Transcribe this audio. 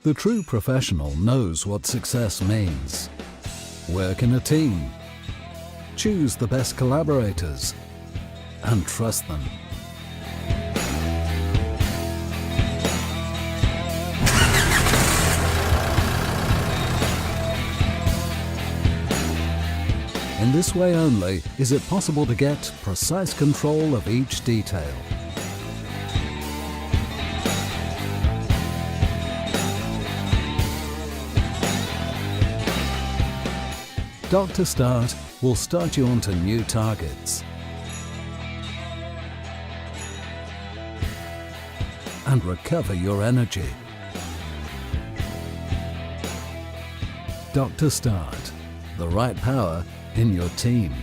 The true professional knows what success means. Work in a team. Choose the best collaborators and trust them. In this way only is it possible to get precise control of each detail. Dr. Start will start you onto new targets and recover your energy. Dr. Start, the right power in your team.